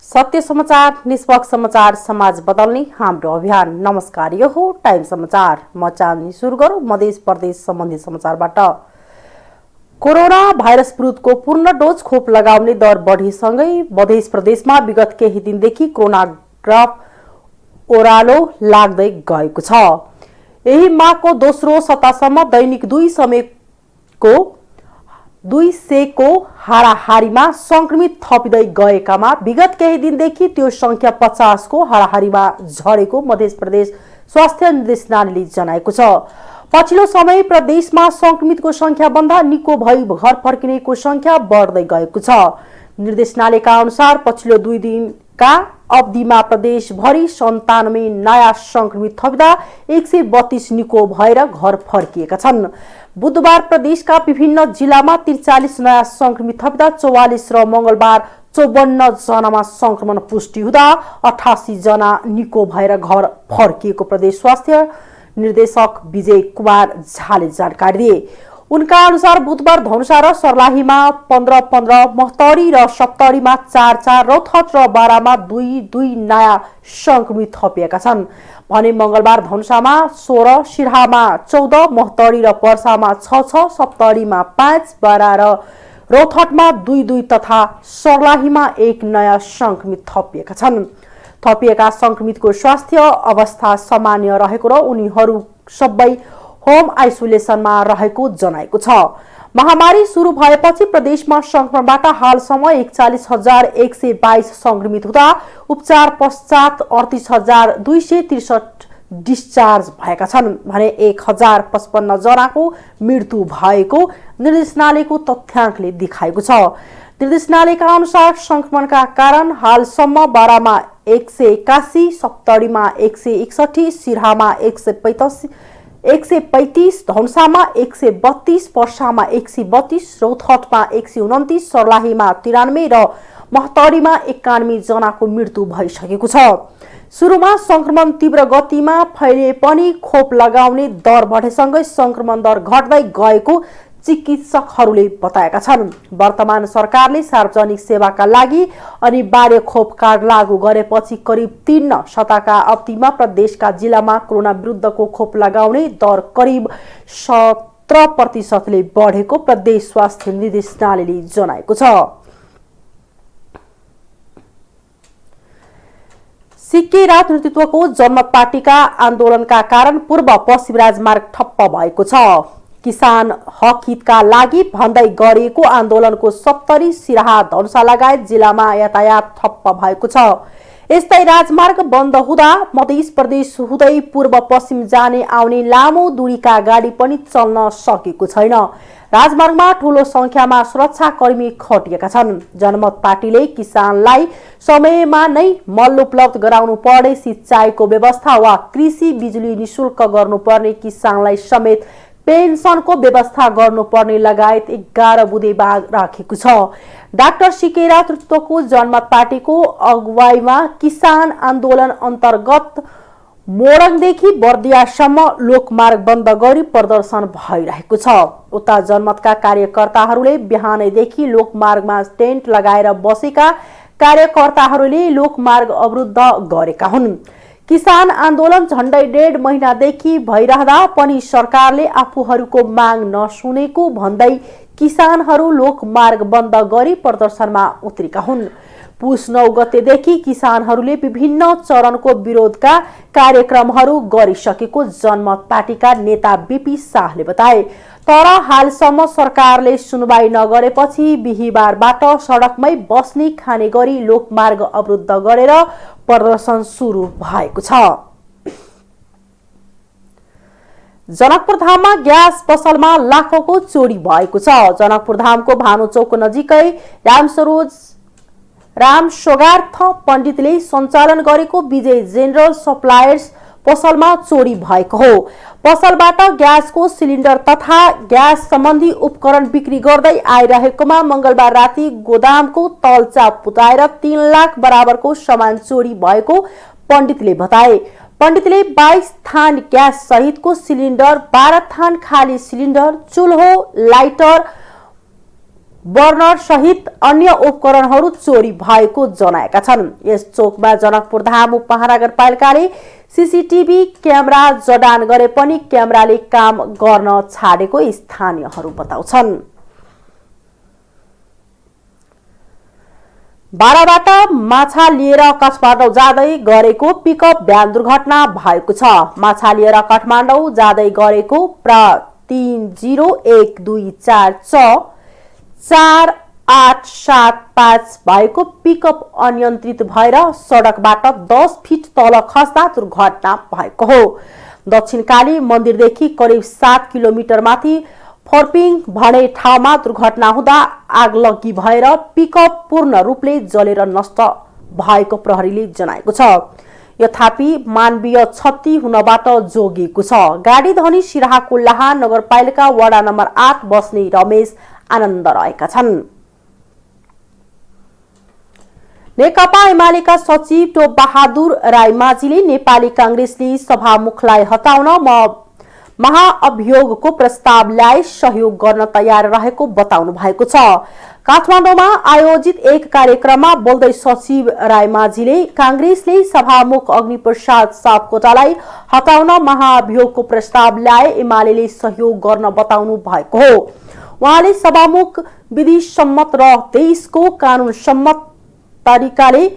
सत्य समाचार, निष्पक्ष समाचार, समाज बदल्ने हाम्रो अभियान। नमस्कार, यो हो टाइम समाचार। म चाँदनी सुरु गरौँ मध्य प्रदेश सम्बन्धी समाचारबाट। कोरोना भाइरस विरुद्धको पूर्ण डोज खोप लगाउने दर बढीसँगै मध्य प्रदेशमा विगत केही दिनदेखि कोरोना ग्राफ ओह्रालो लाग्दै गएको छ। यही माघको दोस्रो सप्ताहसम्म दैनिक 200 को हाराहारीमा संक्रमित थपिँदै गएकामा विगत केही दिनदेखि त्यो संख्या 50 को हाराहारीमा झरेको मध्य प्रदेश स्वास्थ्य निर्देशनालयले जनाएको छ। पछिल्लो समय प्रदेशमा संक्रमितको संख्या भन्दा निको भई घर फर्किनेको संख्या बढ्दै गएको छ। निर्देशनालयका अनुसार पछिल्लो 2 दिनका अवधिमा प्रदेशभरि 97 नयाँ संक्रमित थपिँदा 132 निको भएर घर फर्किएका छन्। बुधबार प्रदेशका विभिन्न जिल्लामा 43 नयाँ संक्रमित थपिँदा 44 र मंगलबार 54 जनामा संक्रमण पुष्टि हुँदा 88 जना निको भएर घर फर्किएको प्रदेश स्वास्थ्य निर्देशक विजय कुमार झाले जानकारी दिए। उनका अनुसार बुधबार धनुषा र सर्लाहीमा 15-15, महतरी र सप्तरीमा 4-4, रौतहट र बारामा 2-2 नयाँ संक्रमित थपिएका छन् भने मंगलबार धनुषामा 16, सिराहामा 14, महतरी र पर्सामा 6-6, सप्तरीमा 5, बारा र रौतहटमा 2-2 तथा सर्लाहीमा 1 नयाँ संक्रमित थपिएका छन्। थपिएका संक्रमितको स्वास्थ्य अवस्था सामान्य रहेको र उनीहरू सबै होम आइसोलेसनमा रहेको जनाएको छ। महामारी सुरु भएपछि प्रदेशमा संक्रमणबाट हालसम्म 41,122 संक्रमित हुँदा उपचार पश्चात 38,263 डिस्चार्ज भएका छन् भने 1,055 जनाको मृत्यु भएको निर्देशनालयको तथ्याङ्कले देखाएको छ। निर्देशनालयका अनुसार संक्रमणका कारण हालसम्म बारामा 181, सप्तरीमा 161, सिराहामा 135, धनुषामा 132, पर्सामा 132, रौतहटमा 129, सर्लाहीमा 93 र महतरीमा 91 जनाको मृत्यु भइसकेको छ। सुरुमा संक्रमण तीव्र गतिमा फैले पनि खोप लगाउने दर बढेसँगै संक्रमण दर घट्दै गएको चिकित्सकहरूले बताएका छन्। वर्तमान सरकारले सार्वजनिक सेवाका लागि अनिवार्य खोप कार्ड लागू गरेपछि करिब 3 सप्ताहका अवधिमा प्रदेशका जिल्लामा कोरोना विरुद्धको खोप लगाउने दर करिब 17% बढेको प्रदेश स्वास्थ्य निर्देशनालयले जनाएको छ। सिक्के राज नेतृत्वको जनमत पार्टीका आन्दोलनका कारण पूर्व पश्चिम राजमार्ग ठप्प भएको छ। किसान हक हितका लागि भन्दै गरिएको आन्दोलनको सप्तरी, सिराहा, धनुषा लगायत जिल्लामा यातायात ठप्प भएको छ। यस्तै राजमार्ग बन्द हुँदा मध्य प्रदेश हुँदै पूर्व पश्चिम जाने आउने लामो दूरीका गाडी पनि चल्न सकेको छैन। राजमार्गमा ठूलो संख्यामा सुरक्षाकर्मी खटिएका छन्। जनमत पार्टीले किसानलाई समयमा नै मल उपलब्ध गराउनु पर्ने, सिंचाइको व्यवस्था वा कृषि बिजुली निशुल्क गर्नुपर्ने, किसानलाई समेत पेन्सनको व्यवस्था गर्नुपर्ने लगायत 11 बुँदे माग राखेको छ। डाक्टर सिके राज नेतृत्वको जनमत पार्टीको अगुवाईमा किसान आन्दोलन अन्तर्गत मोरङदेखि बर्दियासम्म लोकमार्ग बन्द गरी प्रदर्शन भइरहेको छ। उता जनमतका कार्यकर्ताहरूले बिहानैदेखि लोकमार्गमा टेन्ट लगाएर बसेका कार्यकर्ताहरूले लोकमार्ग अवरुद्ध गरेका हुन्। किसान आन्दोलन झण्डै 1.5 महिनादेखि भइरहँदा पनि सरकारले आफूहरूको माग नसुनेको भन्दै किसानहरू लोकमार्ग बन्द गरी प्रदर्शनमा उत्रेका हुन्। पुस 9 गतेदेखि किसानहरूले विभिन्न चरणको विरोधका कार्यक्रमहरू गरिसकेको जनमत पार्टीका नेता बीपी शाहले बताए। तर हालसम्म सरकारले सुनवाई नगरेपछि बिहीबारबाट सडकमै बस्ने खाने गरी लोकमार्ग अवरुद्ध गरेर प्रदर्शन सुरु भएको छ। जनकपुरधाममा ग्यास पसलमा लाखौंको चोरी भएको छ। जनकपुरधामको भानुचौक नजिकै रामसोगार्थ पण्डितले सञ्चालन गरेको विजय जेनरल सप्लायर्स पसलमा चोरी भएको हो। पसलबाट ग्यासको सिलिन्डर तथा ग्यास सम्बन्धी उपकरण बिक्री गर्दै आइरहेकोमा मंगलबार राति गोदामको तलचाप पुताएर 3 लाख बराबरको सामान चोरी भएको पण्डितले बताए। पण्डितले 22 थान ग्यास सहितको सिलिन्डर, 12 थान खाली सिलिन्डर, चुल्हो, लाइटर, बर्नर सहित अन्य उपकरणहरू चोरी भएको जनाएका छन्। यस चोकमा जनकपुर धाम उपमहानगरपालिकाले सीसीटीभी क्यामेरा जडान गरे पनि क्यामेराले काम गर्न छाडेको स्थानीयहरू बताउँछन्। बाराबाट माछा लिएर काठमाडौँ जाँदै गरेको पिकअप भ्यान दुर्घटना भएको छ। माछा लिएर काठमाडौँ जाँदै गरेको प्र 3012464875 भएको पिकअप अनियन्त्रित भएर सडकबाट 10 फिट तल खस्दा दुर्घटना भएको हो। दक्षिणकाली मन्दिरदेखि करिब 7 किलोमिटर माथि फर्पिङ भन्ने ठाउँमा दुर्घटना हुँदा आगलगी भएर पिकअप पूर्ण रूपले जलेर नष्ट भएको प्रहरीले जनाएको छ। यथापि मानवीय क्षति हुनबाट जोगिएको छ। गाडी धनी सिराहा कुल्लाहा नगरपालिका वडा नम्बर 8 बस्ने रमेश आनन्द रहेका छन्। नेकपा एमालेका सचिव टोप बहादुर राईमाझीले नेपाली कांग्रेसले सभामुखलाई हटाउन महाअभियोगको प्रस्ताव ल्याए सहयोग गर्न तयार रहेको बताउनु भएको छ। काठमाडौँमा आयोजित एक कार्यक्रममा बोल्दै सचिव राईमाझीले कांग्रेसले सभामुख अग्निप्रसाद सापकोटालाई हटाउन महाअभियोगको प्रस्ताव ल्याए एमालेले सहयोग गर्न बताउनु भएको हो। उहाँले सभामुख विधि सम्मत र देशको कानून सम्मत तरिकाले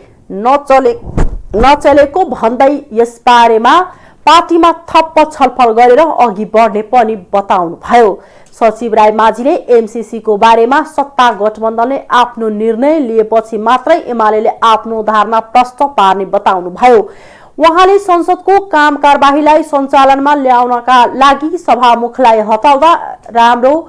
नचलेको भन्दै यसबारेमा पार्टीमा थप छलफल गरेर अघि बढ्ने पनि बताउनु भयो। सचिव राईमाझीले एमसीसी को बारेमा सत्ता गठबन्धनले आफ्नो निर्णय लिएपछि मात्रै एमालेले आफ्नो धारणा प्रष्ट पार्ने बताउनु भयो। उहाँले संसदको काम कारबाहीलाई सञ्चालनमा ल्याउनका लागि सभामुखलाई हटाउँदा राम्रो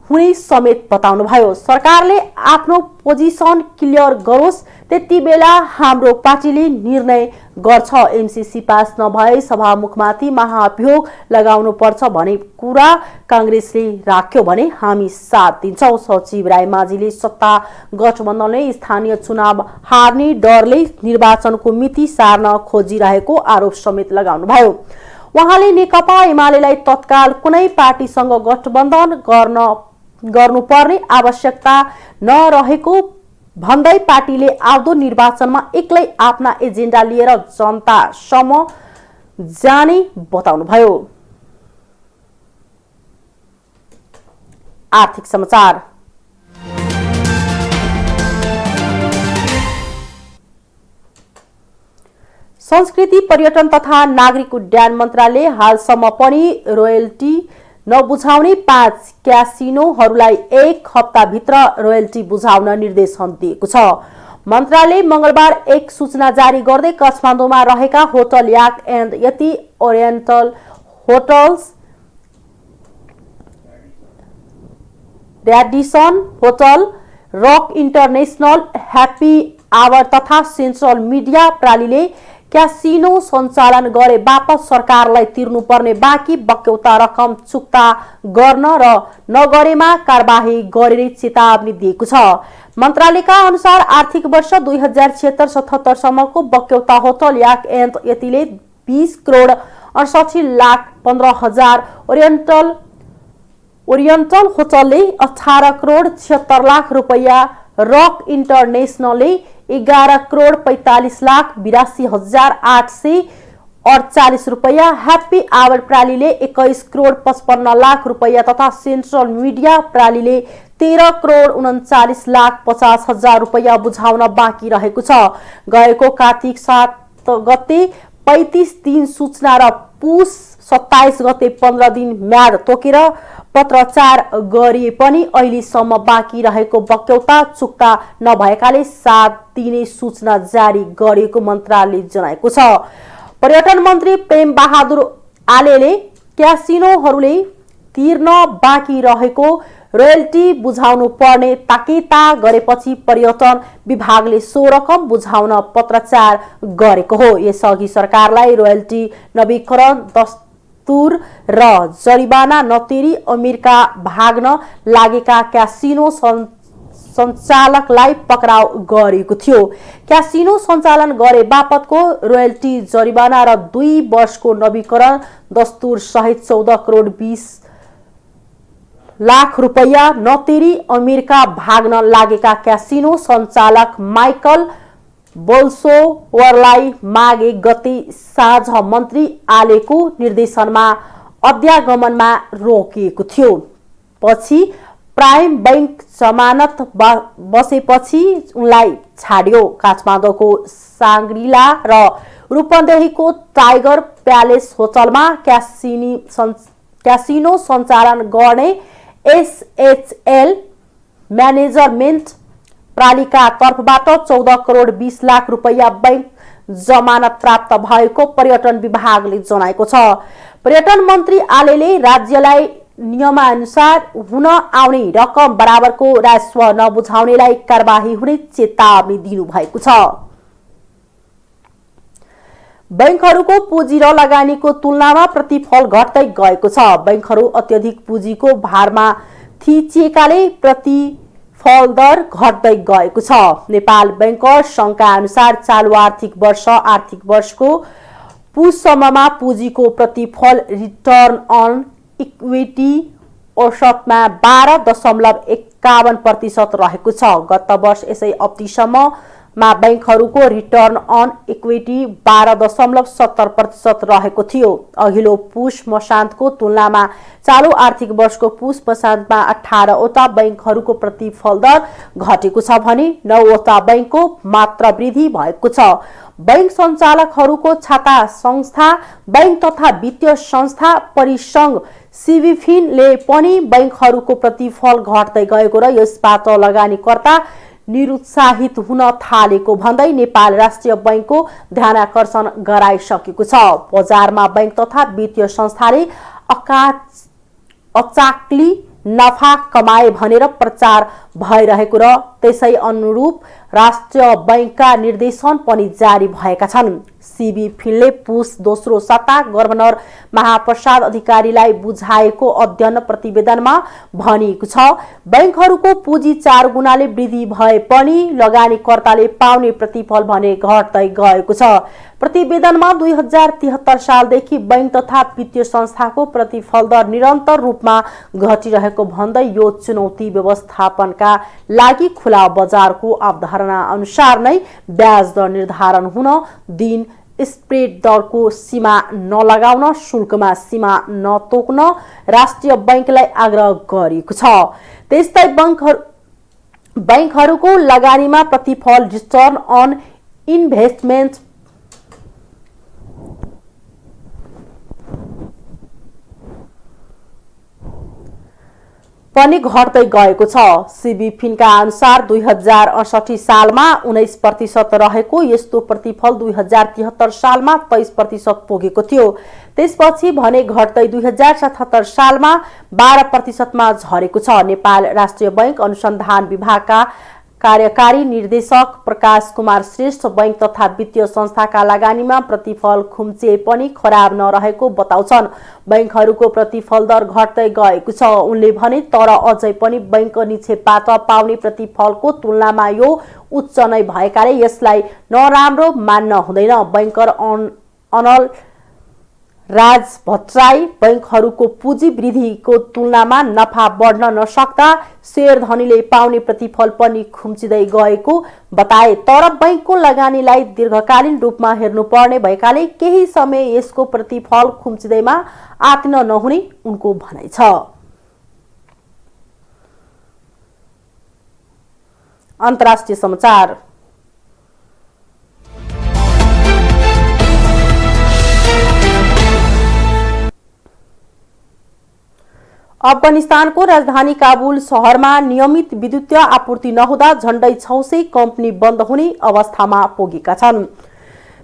हुने समेत बताउनु भयो। सरकारले आफ्नो पोजिसन क्लियर गरोस्, त्यति बेला हाम्रो पार्टीले निर्णय गर्छ। एमसीसी पास नभए सभामुखमाथि महाअभियोग लगाउनु पर्छ भन्ने कुरा कांग्रेसले राख्यो भने हामी साथ दिन्छौं। सचिव राईमाझीले सत्ता गठबन्धनले स्थानीय चुनाव हार्ने डरले निर्वाचनको मिति सार्न खोजिरहेको आरोप समेत लगाउनुभयो। उहाँले नेकपा एमालेलाई तत्काल कुनै पार्टीसँग गठबन्धन गर्नुपर्ने आवश्यकता नरहेको भन्दै पार्टीले आउँदो निर्वाचनमा एक्लै आफ्ना एजेन्डा लिएर जनतासम्म जाने बताउनुभयो। आर्थिक समाचार। संस्कृति पर्यटन तथा नागरिक उड्डयन मन्त्रालयले हालसम्म पनि रोयल्टी नबुझाउने 5 क्यासिनोहरूलाई 1 हप्ताभित्र रोयल्टी बुझाउन निर्देशन दिएको छ। मन्त्रालयले मंगलबार एक सूचना जारी गर्दै काठमाडौँमा रहेका hotel Yak and Yeti Oriental Hotels, Radisson hotel, Rock International, Happy Hour तथा सेन्ट्रल मिडिया प्रालीले क्यासिनो सञ्चालन गरे बापत सरकारलाई तिर्नुपर्ने बाँकी बक्यौता रकम चुक्ता गर्न र नगरेमा कारबाही गरिने चेतावनी दिएको छ। मन्त्रालयका अनुसार आर्थिक वर्ष 2076-77 सम्मको बक्यौता होटल याक एन्ड यतिले 20 करोड 68,15,000, ओरिएन्टल होटलले 18 करोड 76 लाख रुपैयाँ, रक इन्टरनेशनलले 11 करोड 45,82,848 रुपैयाँ, ह्याप्पी आवर प्रालीले 21 करोड 55 लाख रुपैयाँ तथा सेन्ट्रल मिडिया प्रालीले 13 करोड 39,50,000 रुपैयाँ बुझाउन बाँकी रहेको छ। गएको कार्तिक 7 गते 35 दिन सूचना र पुस 27 गते 15 दिन म्याद तोकेर पत्रचार गरिए पनि अहिलेसम्म बाँकी रहेको बक्यौता चुक्ता नभएकाले 7 दिने सूचना जारी गरिएको मन्त्रालयले जनाएको छ। पर्यटन मन्त्री प्रेम बहादुर आलेले क्यासिनोहरूले तिर्न बाँकी रहेको रोयल्टी बुझाउनु पर्ने ताकेता गरेपछि पर्यटन विभागले सो रकम बुझाउन पत्रचार गरेको हो। यसअघि सरकारलाई रोयल्टी नवीकरण दस्तुर र जरिवाना नतिरी अमेरिका भाग्न लागेका क्यासिनो सञ्चालकलाई पक्राउ गरेको थियो। क्यासिनो सञ्चालन गरे बापतको रोयल्टी जरिवाना र 2 वर्षको नवीकरण दस्तुर सहित 14 करोड 20 लाख रुपैयाँ नतिरी अमेरिका भाग्न लागेका क्यासिनो सञ्चालक माइकल बोल्सोवरलाई मागे गते साँझ मन्त्री आलेको निर्देशनमा अध्यागमनमा रोकिएको थियो। पछि प्राइम बैंक जमानत बसेपछि उनलाई छाड्यो। काठमाडौँको साङ्ग्रिला र रूपन्देहीको टाइगर प्यालेस होटलमा क्यासिनो सञ्चालन गर्ने एसएचएल म्यानेजमेन्ट प्रालिका तर्फबाट 14 करोड 20 लाख रुपैयाँ बैंक जमानत प्राप्त भएको पर्यटन विभागले जनाएको छ। पर्यटन मन्त्री आलेले राज्यलाई नियमानुसार हुन आउने रकम बराबरको राजस्व नबुझाउनेलाई कारबाही हुने चेतावनी दिनुभएको छ। बैंकहरूको पुँजी र लगानीको तुलनामा प्रतिफल घट्दै गएको छ। बैंकहरू अत्यधिक पुँजीको भारमा थिचिएकाले प्रतिफल दर घट्दै गएको छ। नेपाल बैंकर संघका अनुसार चालु आर्थिक वर्षको पुससम्ममा पुँजीको प्रतिफल रिटर्न अन इक्विटी औसतमा 12.51% रहेको छ। गत वर्ष यसै अवधिसम्ममा बैंकहरूको रिटर्न अन इक्विटी 12.70% रहेको थियो। अघिल्लो पुस मसान्तको तुलनामा चालु आर्थिक वर्षको पुस मसान्तमा 18 वटा बैंकहरूको प्रतिफल दर घटेको छ भने 9 वटा बैंकको मात्र वृद्धि भएको छ। बैंक सञ्चालकहरूको छाता संस्था बैंक तथा वित्तीय संस्था परिसंघ सिबिफिनले पनि बैंकहरूको प्रतिफल घट्दै गएको र यसबाट लगानीकर्ता निरुत्साहित हुन थालेको भन्दै नेपाल राष्ट्रिय बैंकको ध्यानाकर्षण गराइसकेको छ। बजारमा बैंक तथा वित्तीय संस्थाले अचाक्ली नफा कमाए भनेर प्रचार भइरहेको र त्यसै अनुरूप राष्ट्रिय बैंकका निर्देशन पनि जारी भएका छन्। सिबिफिनले पुस दोस्रो साता गभर्नर महाप्रसाद अधिकारीलाई बुझाएको अध्ययन प्रतिवेदनमा भनिएको छ। बैंकहरूको पुँजी 4 गुणाले वृद्धि भए पनि लगानीकर्ताले पाउने प्रतिफल भने घट्दै गएको छ। प्रतिवेदनमा 2073 सालदेखि बैंक तथा वित्तीय संस्थाको प्रतिफल दर निरन्तर रूपमा घटिरहेको भन्दै यो चुनौती व्यवस्थापनका लागि खुला बजारको अवधारणा अनुसार नै ब्याज दर निर्धारण हुन दिन, स्प्रेड दरको सीमा नलगाउन, शुल्कमा सीमा नतोक्न राष्ट्रिय बैंकलाई आग्रह गरिएको छ। त्यस्तै बैंकहरूको लगानीमा प्रतिफल रिटर्न अन इन्भेस्टमेन्ट पनि घट्दै गएको छ। सिबिफिनका अनुसार 2068 सालमा 19% रहेको यस्तो प्रतिफल 2073 सालमा 23% पुगेको थियो। त्यसपछि भने घट्दै 2077 सालमा 12% मा झरेको छ। नेपाल राष्ट्रिय बैंक अनुसन्धान विभागका कार्यकारी निर्देशक प्रकाश कुमार श्रेष्ठ बैंक तथा वित्तीय संस्थाका लगानीमा प्रतिफल खुम्चिए पनि खराब नरहेको बताउँछन्। बैंकहरूको प्रतिफल दर घट्दै गएको छ उनले भने, तर अझै पनि बैंक निक्षेपबाट पाउने प्रतिफलको तुलनामा यो उच्च नै भएकाले यसलाई नराम्रो मान्न हुँदैन। बैंकर अनल राज भट्टराई बैंकहरूको पुँजी वृद्धिको तुलनामा नफा बढ्न नसक्दा शेयर धनीले पाउने प्रतिफल पनि खुम्चिँदै गएको बताए। तर बैंकको लगानीलाई दीर्घकालीन रूपमा हेर्नुपर्ने भएकाले केही समय यसको प्रतिफल खुम्चिँदैमा आत्तिन नहुने उनको भनाइ छ। अन्तर्राष्ट्रिय समाचार। अफगानिस्तानको राजधानी काबुल शहरमा नियमित विद्युतीय आपूर्ति नहुँदा झण्डै 600 कम्पनी बन्द हुने अवस्थामा पुगेका छन्।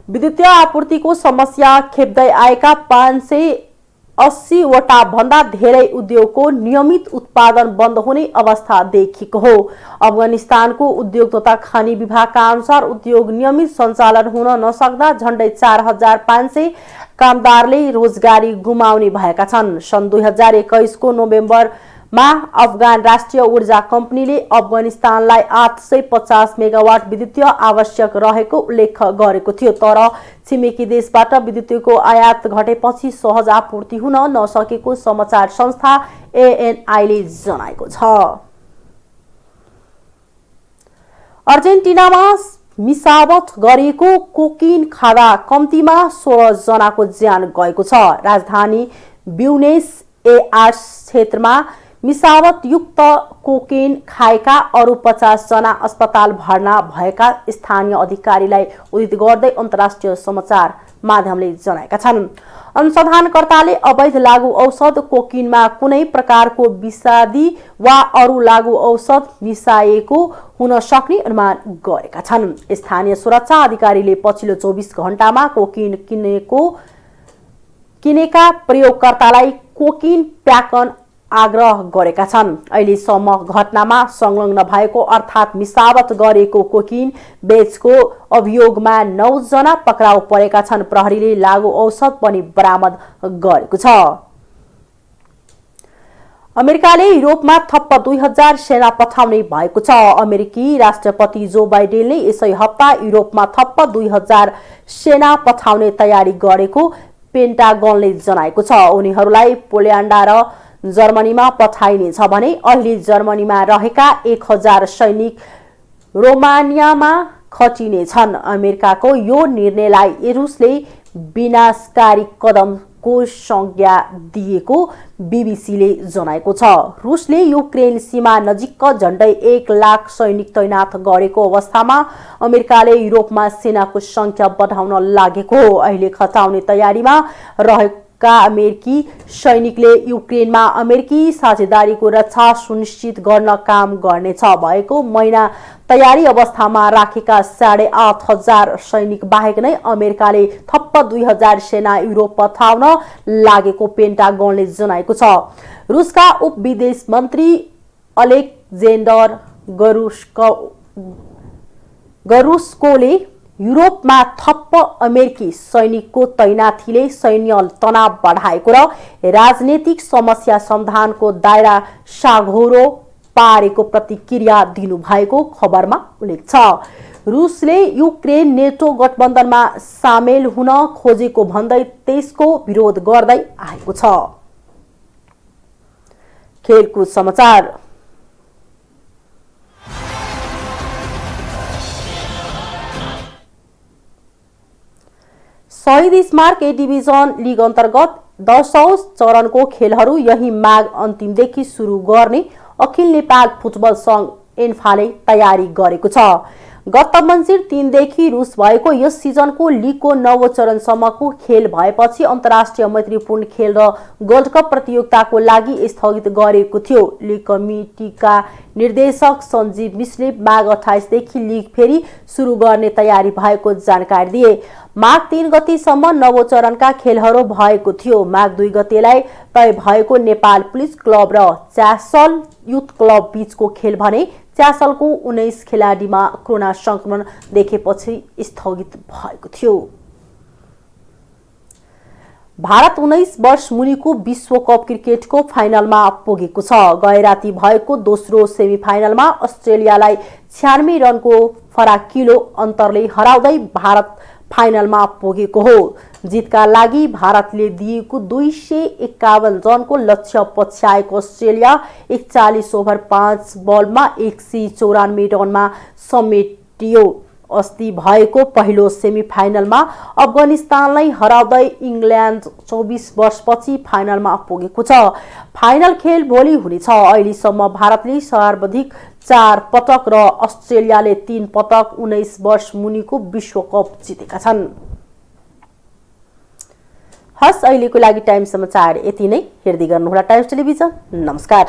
विद्युतीय आपूर्तिको समस्या खेप्दै आएका 580 वटा भन्दा धेरै उद्योगको नियमित उत्पादन बन्द हुने अवस्था देखिएको हो। अफगानिस्तानको उद्योग तथा खनि विभागका अनुसार उद्योग नियमित सञ्चालन हुन नसक्दा झण्डै 4500 कामदारले रोजगारी गुमाउने भएका छन्। सन् 2021 को नोभेम्बर मा अफगान राष्ट्रिय ऊर्जा कम्पनीले अफगानिस्तानलाई 850 मेगावाट विद्युतीय आवश्यक रहेको उल्लेख गरेको थियो। तर छिमेकी देशबाट विद्युतको आयात घटेपछि सहज आपूर्ति हुन नसकेको समाचार संस्था ANI-ले जनाएको छ। अर्जेन्टिनामा मिसावट गरिएको कोकिन खाँदा कम्तीमा 16 जनाको ज्यान गएको छ। राजधानी ब्युनेस एयर्स क्षेत्रमा मिसावट युक्त कोकेन खाएका अरु 50 जना अस्पताल भर्ना भएका स्थानीय अधिकारीलाई उद्धृत गर्दै अन्तर्राष्ट्रिय समाचार माध्यमले जनाएका छन्। अनुसन्धानकर्ताले अवैध लागू औषध कोकिनमा कुनै प्रकारको विषादी वा अरु लागू औषध मिसाएको हुन सक्ने अनुमान गरेका छन्। स्थानीय सुरक्षा अधिकारीले पछिल्लो 24 घण्टामा कोकिन किनेका प्रयोगकर्तालाई कोकिन प्याकन आग्रह गरेका छन्। अहिलेसम्म घटनामा संलग्न भएको अर्थात् मिसावट गरेको कोकिन बेचको अभियोगमा 9 जना पक्राउ परेका छन्। प्रहरीले लागू औषध पनि बरामद गरेको छ। अमेरिकाले युरोपमा थप्प 2000 सेना पठाउने भएको छ। अमेरिकी राष्ट्रपति जो बाइडेनले यसै हप्ता युरोपमा थप्प 2000 सेना पठाउने तयारी गरेको पेन्टागनले जनाएको छ। उनीहरूलाई पोल्यान्ड र जर्मनीमा पठाइनेछ भने अहिले जर्मनीमा रहेका 1000 सैनिक रोमानियामा खटिनेछन्। अमेरिकाको यो निर्णयलाई रुसले विनाशकारी कदमको संज्ञा दिएको बीबीसीले जनाएको छ। रुसले युक्रेन सीमा नजिक झण्डै 1 लाख सैनिक तैनात गरेको अवस्थामा अमेरिकाले युरोपमा सेनाको संख्या बढाउन लागेको हो। अहिले खटाउने तयारीमा रहेका अमेरिकी सैनिकले युक्रेनमा अमेरिकी साझेदारीको रक्षा सुनिश्चित गर्न काम गर्नेछ। भएको महिना तयारी अवस्थामा राखेका 8500 सैनिक बाहेक नै अमेरिकाले थप्प 2000 सेना युरोप पठाउन लागेको पेन्टागनले जनाएको छ। रुसका उप विदेश मन्त्री अलेक्जेन्डर गरुस्कोले युरोपमा थप्प अमेरिकी सैनिकको तैनाथीले सैन्य तनाव बढाएको र राजनीतिक समस्या समाधानको दायरा साँघुरो पारेको प्रतिक्रिया दिनुभएको खबरमा उल्लेख छ। रुसले युक्रेन नेटो गठबन्धनमा सामेल हुन खोजेको भन्दै त्यसको विरोध गर्दै आएको छ। खेलकुद समाचार। शहीद स्मारक ए डिभिजन लिग अन्तर्गत 10औं चरणको खेलहरू यही माघ अन्तिमदेखि सुरु गर्ने अखिल नेपाल फुटबल संघ एन्फाले तयारी गरेको छ। गत मङ्सिर 3 देखि रुस भएको यस सिजनको लिगको 9औं चरणसम्मको खेल भएपछि अन्तर्राष्ट्रिय मैत्रीपूर्ण खेल र गोल्ड कप प्रतियोगिताको लागि स्थगित गरेको थियो। लिग कमिटीका निर्देशक सञ्जीव मिश्रले माघ 28 देखि लिग फेरि सुरु गर्ने तयारी भएको जानकारी दिए। माघ 3 गतेसम्म 9औं चरणका खेलहरू भएको थियो। माघ 2 गतेलाई तय भएको नेपाल पुलिस क्लब र च्यासल युथ क्लब बीचको खेल भने च्यासलको 19 खेलाडीमा कोरोना संक्रमण देखेपछि स्थगित भएको थियो। भारत 19 वर्ष मुनिको विश्वकप क्रिकेटको फाइनलमा पुगेको छ। गए राति भएको दोस्रो सेमिफाइनलमा अस्ट्रेलियालाई 96 रनको फराकिलो अन्तरले हराउँदै भारत फाइनलमा पुगेको हो। जितका लागि भारतले दिएको 251 रनको लक्ष्य पछ्याएको अस्ट्रेलिया 41 ओभर 5 बलमा 194 रनमा समेटियो। अस्ति भएको पहिलो सेमिफाइनलमा अफगानिस्तानलाई हराउँदै इङ्ल्यान्ड 24 वर्षपछि फाइनलमा पुगेको छ। फाइनल खेल भोलि हुनेछ। अहिलेसम्म भारतले सर्वाधिक 4 पटक र अस्ट्रेलियाले 3 पटक 19 वर्ष मुनिको विश्वकप जितेका छन्। हस्, अहिलेको लागि टाइम समाचार यति नै। हेर्दै गर्नुहोला टाइम्स टेलिभिजन। नमस्कार।